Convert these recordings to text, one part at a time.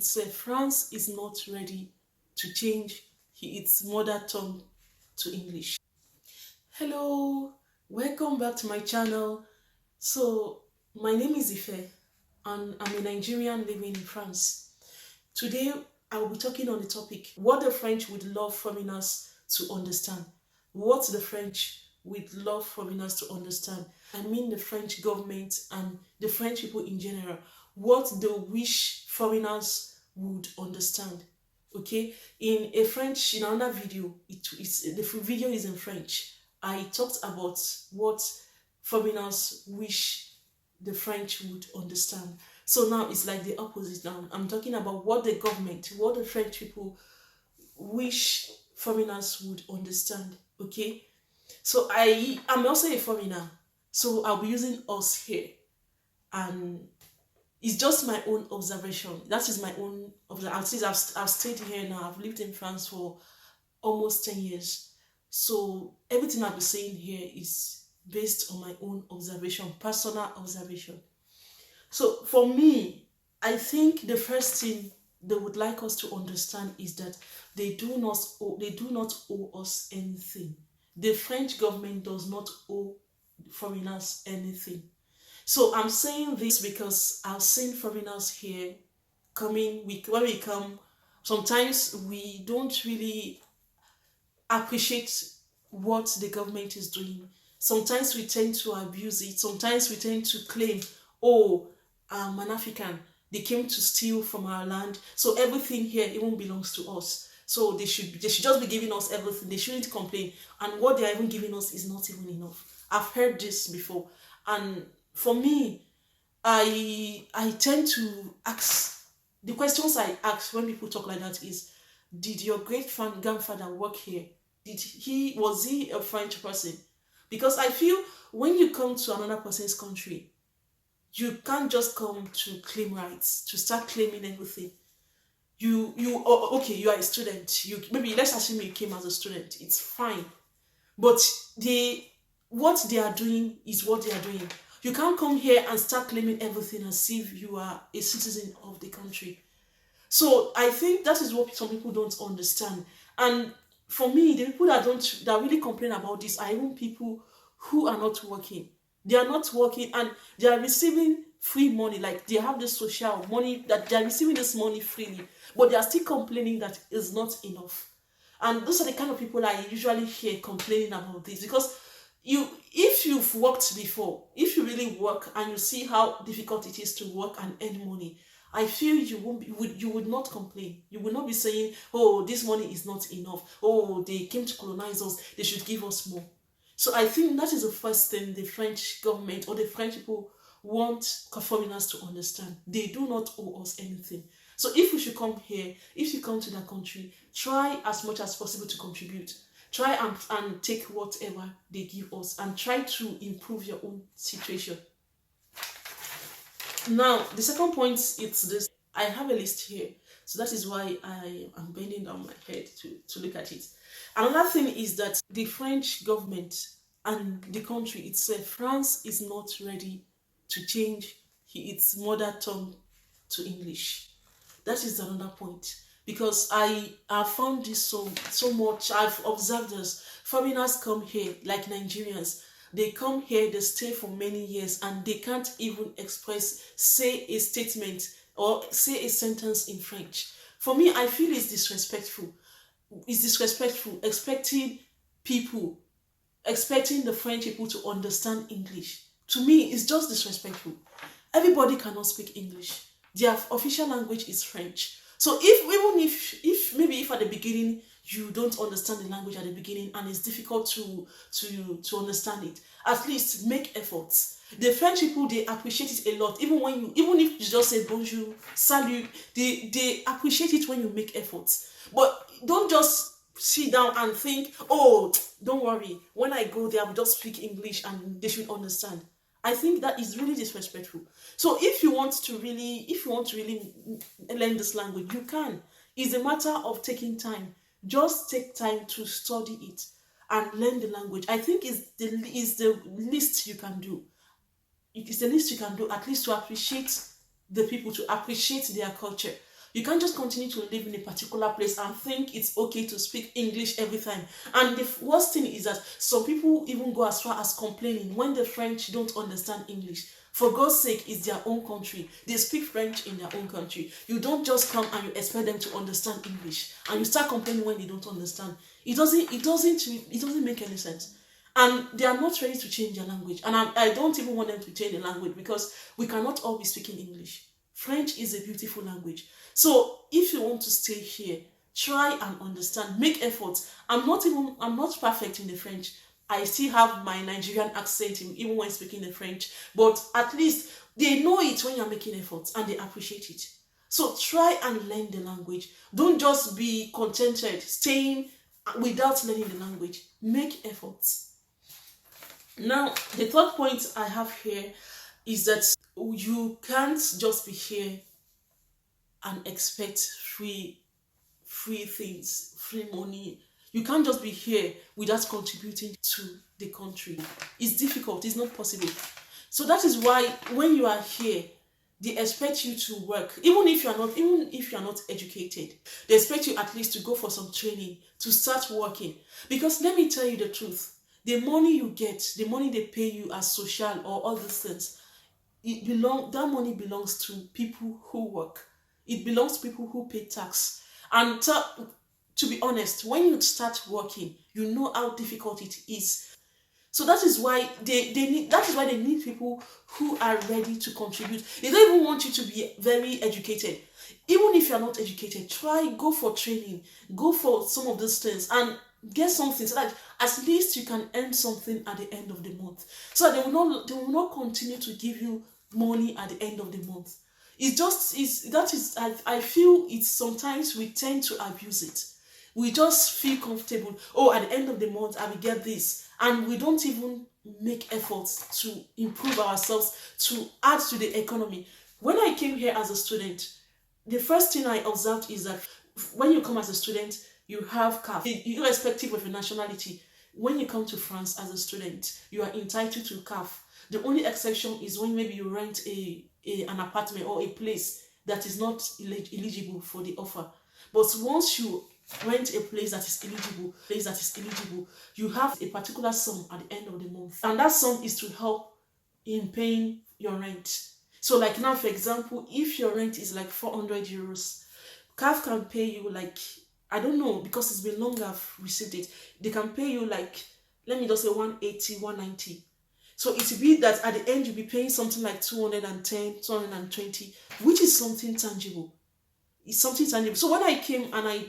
itself, France is not ready to change its mother tongue to English. Hello, welcome back to my channel. So, my name is Ife, and I'm a Nigerian living in France. Today, I will be talking on the topic what the French would love foreigners to understand. What the French would love foreigners to understand. I mean the French government and the French people in general. What they wish foreigners would understand. Okay, in another video, the video is in French. I talked about what foreigners wish the French would understand. So now it's like the opposite. Now I'm talking about what the government, what the French people wish foreigners would understand. Okay, so I'm also a foreigner, so I'll be using us here, and it's just my own observation. That is my own observation. I've stayed here now. I've lived in France for almost 10 years. So everything I'll be saying here is based on my own observation, personal observation. So for me, I think the first thing they would like us to understand is that they do not owe us anything. The French government does not owe foreigners anything. So I'm saying this because I've seen foreigners here coming. When we come, sometimes we don't really appreciate what the government is doing. Sometimes we tend to abuse it. Sometimes we tend to claim, oh, I'm an African. They came to steal from our land. So everything here even belongs to us. So they should just be giving us everything. They shouldn't complain. And what they are even giving us is not even enough. I've heard this before. And for me, I tend to ask, the questions I ask when people talk like that is, did your great grandfather work here? Was he a French person? Because I feel when you come to another person's country, you can't just come to claim rights, to start claiming everything. Okay, you are a student. Maybe let's assume you came as a student. It's fine, but what they are doing is what they are doing. You can't come here and start claiming everything as if you are a citizen of the country. So I think that is what some people don't understand. And for me, the people that really complain about this are even people who are not working. They are not working and they are receiving free money. Like they have this social money, that they are receiving this money freely, but they are still complaining that it's not enough. And those are the kind of people I usually hear complaining about this, because if you've worked before, if you really work and you see how difficult it is to work and earn money, I feel you would not complain. You would not be saying, oh, this money is not enough. Oh, they came to colonize us. They should give us more. So I think that is the first thing the French government or the French people want foreigners to understand. They do not owe us anything. So if you should come here, if you come to that country, try as much as possible to contribute. Try and take whatever they give us and try to improve your own situation. Now, the second point is this. I have a list here. So that is why I am bending down my head to look at it. Another thing is that the French government and the country itself, France is not ready to change its mother tongue to English. That is another point. Because I have found this so much. I've observed this. Foreigners come here, like Nigerians. They come here, they stay for many years, and they can't even say a statement or say a sentence in French. For me, I feel it's disrespectful. It's disrespectful expecting the French people to understand English. To me, it's just disrespectful. Everybody cannot speak English. Their official language is French. So if maybe at the beginning you don't understand the language at the beginning and it's difficult to understand it, at least make efforts. The French people, they appreciate it a lot. Even if you just say bonjour, salut, they appreciate it when you make efforts. But don't just sit down and think, oh, don't worry, when I go there I will just speak English and they should understand. I think that is really disrespectful. So if you want to really learn this language, you can. It's a matter of taking time. Just take time to study it and learn the language. I think is the least you can do. It is the least you can do, at least to appreciate the people, to appreciate their culture. You can't just continue to live in a particular place and think it's okay to speak English every time. And the worst thing is that some people even go as far as complaining when the French don't understand English. For God's sake, it's their own country. They speak French in their own country. You don't just come and you expect them to understand English and you start complaining when they don't understand. It doesn't make any sense. And they are not ready to change their language. And I don't even want them to change the language because we cannot all be speaking English. French is a beautiful language. So if you want to stay here, try and understand, make efforts. I'm not perfect in the French. I still have my Nigerian accent even when speaking the French, but at least they know it when you're making efforts and they appreciate it. So try and learn the language. Don't just be contented staying without learning the language. Make efforts. Now, the third point I have here is that you can't just be here and expect free things, free money. You can't just be here without contributing to the country. It's difficult, it's not possible. So that is why when you are here, they expect you to work. Even if you are not educated, they expect you at least to go for some training, to start working. Because let me tell you the truth, the money you get, the money they pay you as social or all these things, that money belongs to people who work. It belongs to people who pay tax. And to be honest, when you start working, you know how difficult it is. So that is why they need people who are ready to contribute. They don't even want you to be very educated. Even if you're not educated, go for training, go for some of those things and get something so that at least you can earn something at the end of the month. So they will not continue to give you money at the end of the month. I feel it's sometimes we tend to abuse it. We just feel comfortable. Oh, at the end of the month, I will get this. And we don't even make efforts to improve ourselves, to add to the economy. When I came here as a student, the first thing I observed is that when you come as a student, you have CAF. Irrespective of your nationality, when you come to France as a student, you are entitled to CAF. The only exception is when maybe you rent an apartment or a place that is not eligible for the offer. But once you rent a place that is eligible, you have a particular sum at the end of the month. And that sum is to help in paying your rent. So like now, for example, if your rent is like 400 euros, CAF can pay you like, I don't know, because it's been long I've received it, they can pay you like, let me just say 180, 190. So it will be that at the end you'll be paying something like 210, 220, which is something tangible. It's something tangible. So when I came and I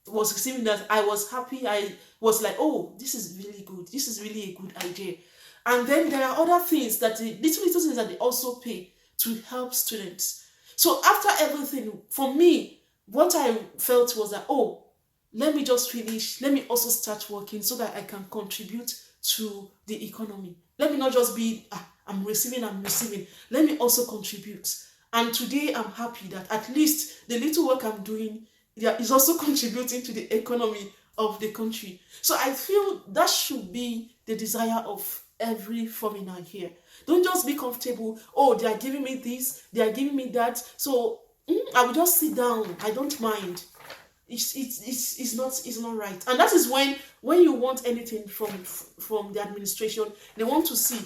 was receiving that, I was happy. I was like, oh, this is really good. This is really a good idea. And then there are other things that little things that they also pay to help students. So after everything, for me, what I felt was that, oh, let me just finish. Let me also start working so that I can contribute to the economy. Let me not just be, I'm receiving. Let me also contribute. And today I'm happy that at least the little work I'm doing is also contributing to the economy of the country. So I feel that should be the desire of every foreigner here. Don't just be comfortable. Oh, they are giving me this, they are giving me that. So I will just sit down. I don't mind. It's not right. And that is when you want anything from the administration, they want to see,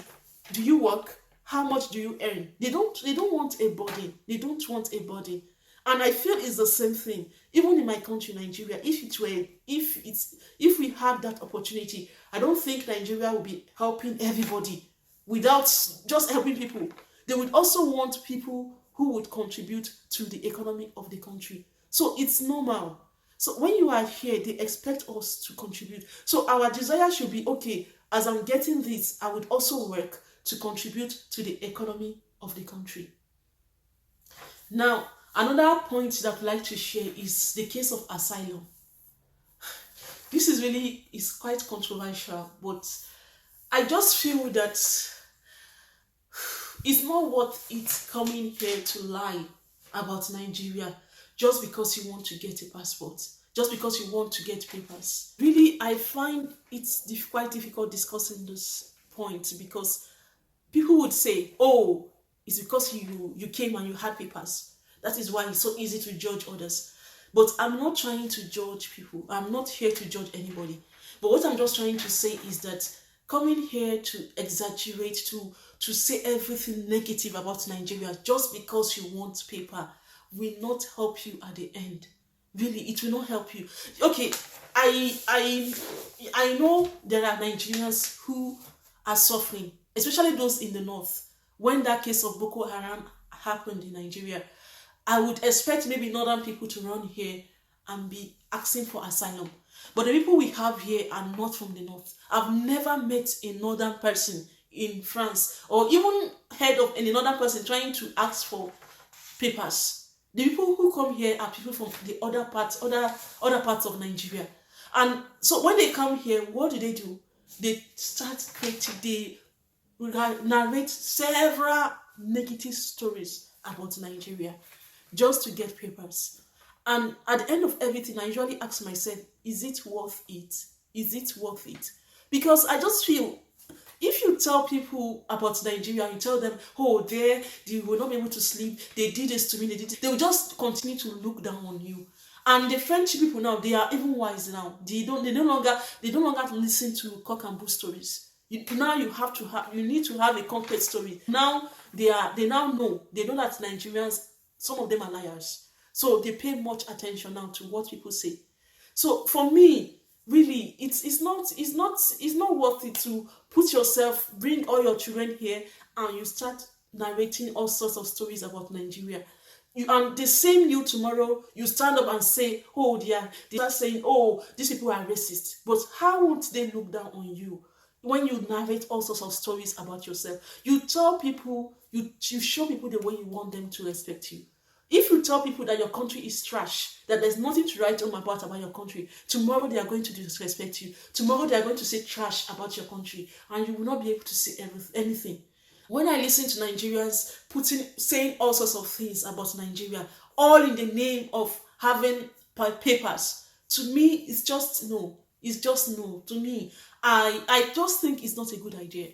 do you work? How much do you earn? They don't want a burden. They don't want a burden. And I feel it's the same thing. Even in my country, Nigeria, if we had that opportunity, I don't think Nigeria will be helping everybody without just helping people. They would also want people who would contribute to the economy of the country. So it's normal. So when you are here, they expect us to contribute. So our desire should be, okay, as I'm getting this, I would also work to contribute to the economy of the country. Now, another point that I'd like to share is the case of asylum. This is quite controversial, but I just feel that it's not worth it coming here to lie about Nigeria just because you want to get a passport, just because you want to get papers. Really, I find it's quite difficult discussing this point because people would say, oh, it's because you came and you had papers. That is why it's so easy to judge others. But I'm not trying to judge people. I'm not here to judge anybody. But what I'm just trying to say is that coming here to exaggerate, to say everything negative about Nigeria just because you want paper will not help you at the end. Really, it will not help you. Okay, I know there are Nigerians who are suffering, especially those in the north. When that case of Boko Haram happened in Nigeria, I would expect maybe northern people to run here and be asking for asylum. But the people we have here are not from the north. I've never met a northern person in France or even heard of any northern person trying to ask for papers. The people who come here are people from the other parts of Nigeria. And so when they come here, what do? They start creating, they narrate several negative stories about Nigeria just to get papers. And at the end of everything, I usually ask myself, is it worth it? Is it worth it? Because I just feel if you tell people about Nigeria, you tell them, oh, they will not be able to sleep, they did this to me, they will just continue to look down on you. And the French people now, they are even wise now. They no longer listen to cock and bull stories. Now you need to have a complete story. Now they now know that Nigerians, some of them are liars. So they pay much attention now to what people say. So for me, really, it's not worth it to put yourself, bring all your children here, and you start narrating all sorts of stories about Nigeria. And the same you tomorrow, you stand up and say, oh, they start saying, oh, these people are racist. But how would they look down on you when you narrate all sorts of stories about yourself? You tell people, you show people the way you want them to respect you. If you tell people that your country is trash, that there's nothing to write home about your country, tomorrow they are going to disrespect you. Tomorrow they are going to say trash about your country, and you will not be able to say anything. When I listen to Nigerians saying all sorts of things about Nigeria, all in the name of having papers, to me, it's just no. It's just no. To me, I just think it's not a good idea.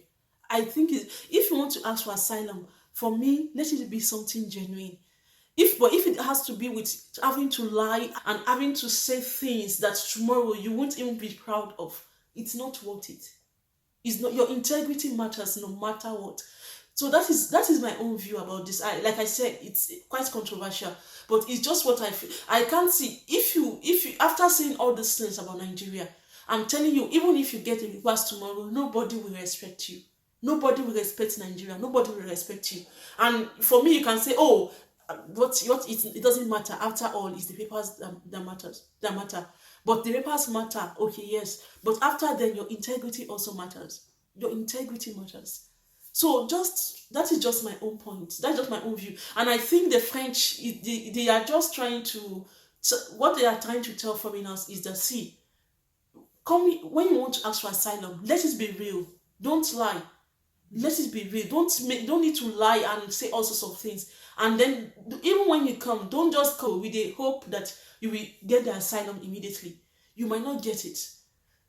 I think if you want to ask for asylum, for me, let it be something genuine. But if it has to be with having to lie and having to say things that tomorrow you won't even be proud of, it's not worth it. It's not, your integrity matters no matter what. So that is my own view about this. Like I said, it's quite controversial, but it's just what I feel. I can't see if you after saying all these things about Nigeria, I'm telling you, even if you get a request tomorrow, nobody will respect you. Nobody will respect Nigeria. Nobody will respect you. And for me, you can say, oh, it doesn't matter. After all, it's the papers that matter. But the papers matter, okay, yes. But after then, your integrity also matters. Your integrity matters. So that is just my own point. That's just my own view. And I think the French, they are just trying to, what they are trying to tell foreigners is that, see, when you want to ask for asylum, let it be real. Don't lie. Let it be real. Don't need to lie and say all sorts of things. And then even when you come, don't just come with the hope that you will get the asylum immediately. You might not get it.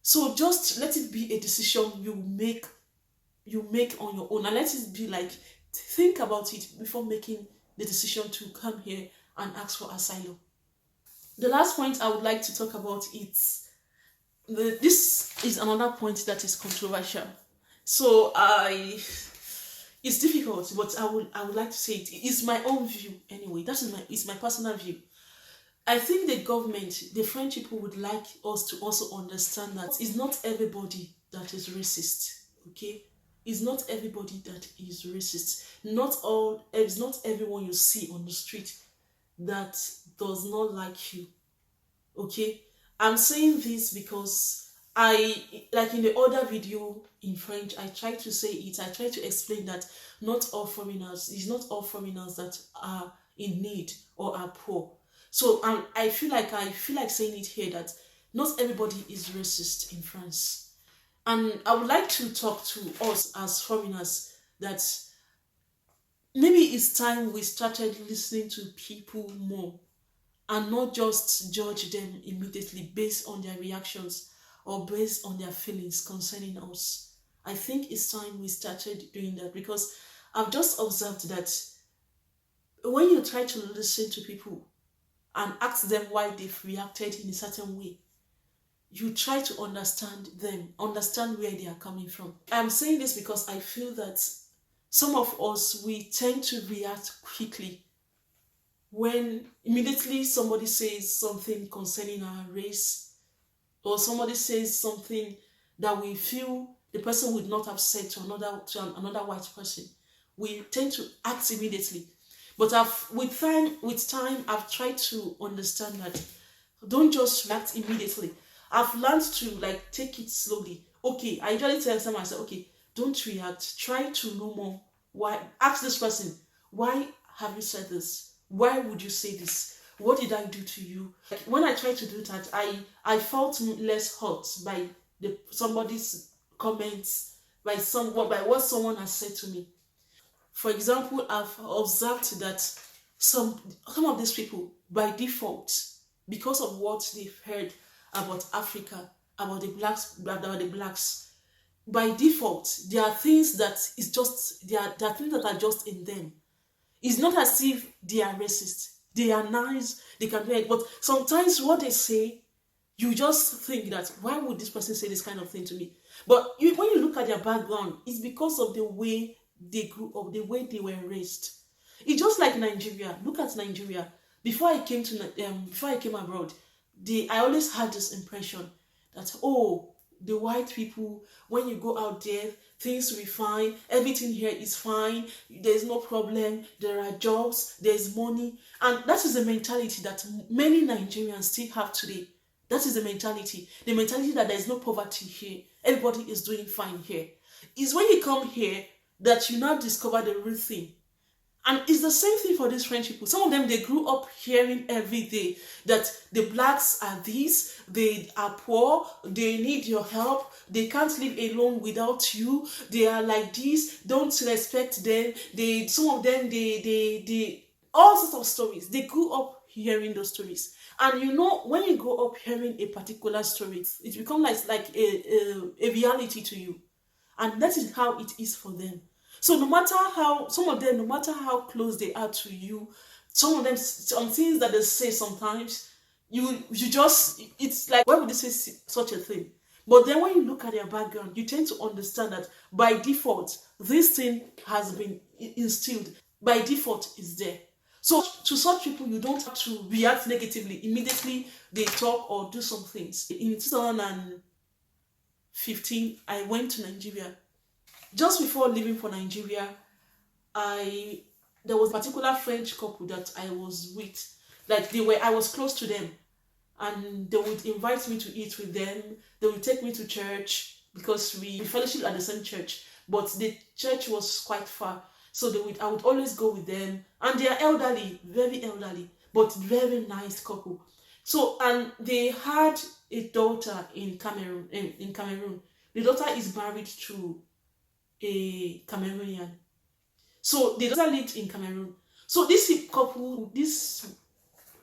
So just let it be a decision you make on your own, and let it be like, think about it before making the decision to come here and ask for asylum. The last point I would like to talk about is this is another point that is controversial. So it's difficult, but I would like to say it's my own view anyway. It's my personal view. I think the government, the French people, would like us to also understand that it's not everybody that is racist. Okay, it's not everybody that is racist. It's not everyone you see on the street that does not like you. Okay, I'm saying this because like in the other video in French, I try to explain that it's not all foreigners that are in need or are poor. So I feel like saying it here that not everybody is racist in France. And I would like to talk to us as foreigners that maybe it's time we started listening to people more and not just judge them immediately based on their reactions or based on their feelings concerning us. I think it's time we started doing that, because I've just observed that when you try to listen to people and ask them why they've reacted in a certain way, you try to understand them, understand where they are coming from. I'm saying this because I feel that some of us, we tend to react quickly when immediately somebody says something concerning our race, or somebody says something that we feel the person would not have said to another white person. We tend to act immediately. But with time, I've tried to understand that don't just react immediately. I've learned to like take it slowly. Okay, I usually tell someone, I say, okay, don't react. Try to know more. Why? Ask this person, why have you said this? Why would you say this? What did I do to you? Like, when I try to do that, I felt less hurt by somebody's comments, by what someone has said to me. For example, I've observed that some of these people, by default, because of what they've heard about Africa, about the blacks, by default, there are things that is just there are things that are just in them. It's not as if they are racist. They are nice, they can do it, but sometimes what they say, you just think that why would this person say this kind of thing to me? But when you look at their background, it's because of the way they grew up, the way they were raised. It's just like Nigeria. Look at Nigeria. Before I came abroad, I always had this impression that, oh, the white people, when you go out there, things will be fine, everything here is fine, there's no problem, there are jobs, there's money. And that is the mentality that many Nigerians still have today. That is the mentality that there's no poverty here, everybody is doing fine here. It's when you come here that you now discover the real thing. And it's the same thing for these French people. Some of them, they grew up hearing every day that the blacks are this, they are poor, they need your help, they can't live alone without you, they are like this, don't respect them. Some of them, all sorts of stories. They grew up hearing those stories. And you know, when you grow up hearing a particular story, it becomes like a reality to you. And that is how it is for them. So some of them, no matter how close they are to you, some of them, some things that they say sometimes, you just, it's like, why would they say such a thing? But then when you look at their background, you tend to understand that by default, this thing has been instilled. By default, it's there. So to such people, you don't have to react negatively. Immediately, they talk or do some things. In 2015, I went to Nigeria. Just before leaving for Nigeria, there was a particular French couple that I was with. Like I was close to them, and they would invite me to eat with them. They would take me to church because we fellowship at the same church, but the church was quite far. So I would always go with them, and they are elderly, very elderly, but very nice couple. So, and they had a daughter in Cameroon. In Cameroon, the daughter is married to a Cameroonian. So the daughter lived in Cameroon. So this couple, this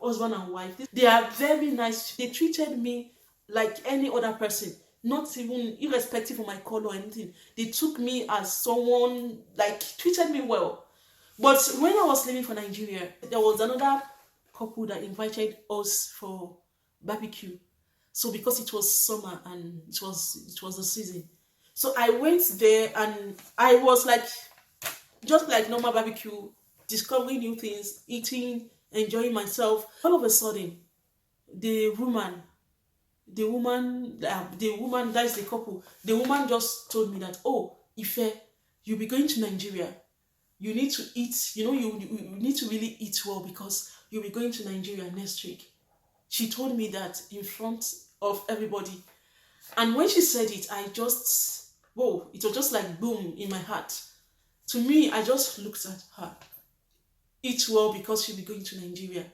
husband and wife, they are very nice. They treated me like any other person, not even irrespective of my color or anything. They took me as someone, like, treated me well. But when I was leaving for Nigeria, there was another couple that invited us for barbecue. So because it was summer and it was the season. So I went there and I was like, just like normal barbecue, discovering new things, eating, enjoying myself. All of a sudden, the woman, that's the couple, the woman just told me that, oh, Ife, you'll be going to Nigeria. You need to eat, you need to really eat well because you'll be going to Nigeria next week. She told me that in front of everybody. And when she said it, it was just like boom in my heart. To me, I just looked at her. Eat well because she'll be going to Nigeria.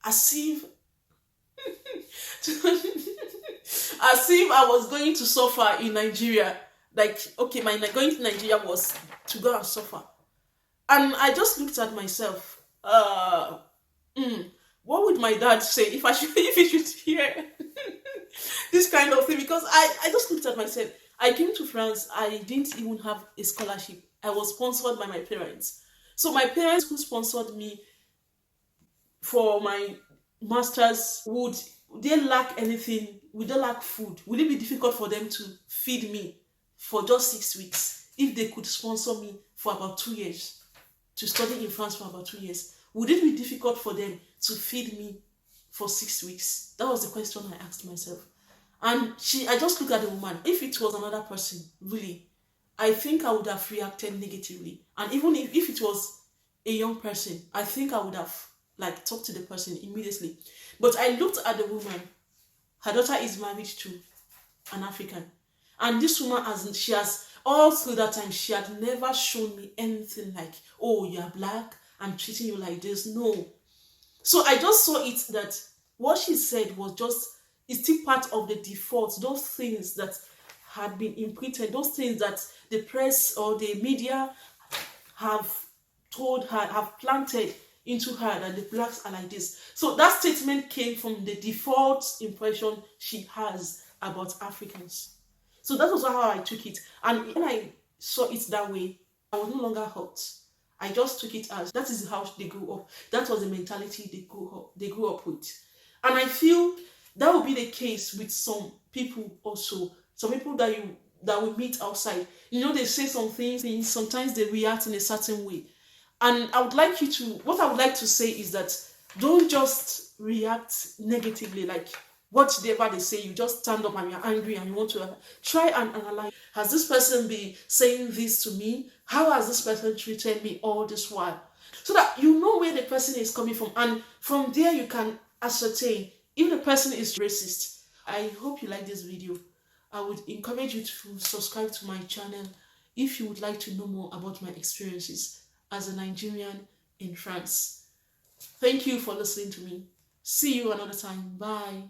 As if I was going to suffer in Nigeria. Like, okay, my going to Nigeria was to go and suffer. And I just looked at myself. What would my dad say if he should hear this kind of thing? Because I just looked at myself. I came to France. I didn't even have a scholarship. I was sponsored by my parents. So my parents who sponsored me, for my masters, would they lack anything? Would they lack food? Would it be difficult for them to feed me for just 6 weeks if they could sponsor me for about 2 years to study in France for about 2 years? Would it be difficult for them to feed me for 6 weeks? That was the question I asked myself. And I just looked at the woman. If it was another person, really, I think I would have reacted negatively. And even if it was a young person, I think I would have like talked to the person immediately. But I looked at the woman. Her daughter is married to an African. And this woman she has all through that time, she had never shown me anything like, oh, you're black, I'm treating you like this. No. So I just saw it that what she said was just, it's still part of the default, those things that had been imprinted, those things that the press or the media have told her, have planted into her, that the blacks are like this. So that statement came from the default impression she has about Africans. So that was how I took it. And when I saw it that way, I was no longer hurt. I just took it as that is how they grew up. That was the mentality they grew up with. And I feel that will be the case with some people also. Some people that we meet outside. You know, they say some things, sometimes they react in a certain way. And what I would like to say is that don't just react negatively, like whatever they say, you just stand up and you're angry and you want to try and analyze. Has this person been saying this to me? How has this person treated me all this while? So that you know where the person is coming from. And from there you can ascertain if the person is racist. I hope you like this video. I would encourage you to subscribe to my channel if you would like to know more about my experiences as a Nigerian in France. Thank you for listening to me. See you another time. Bye.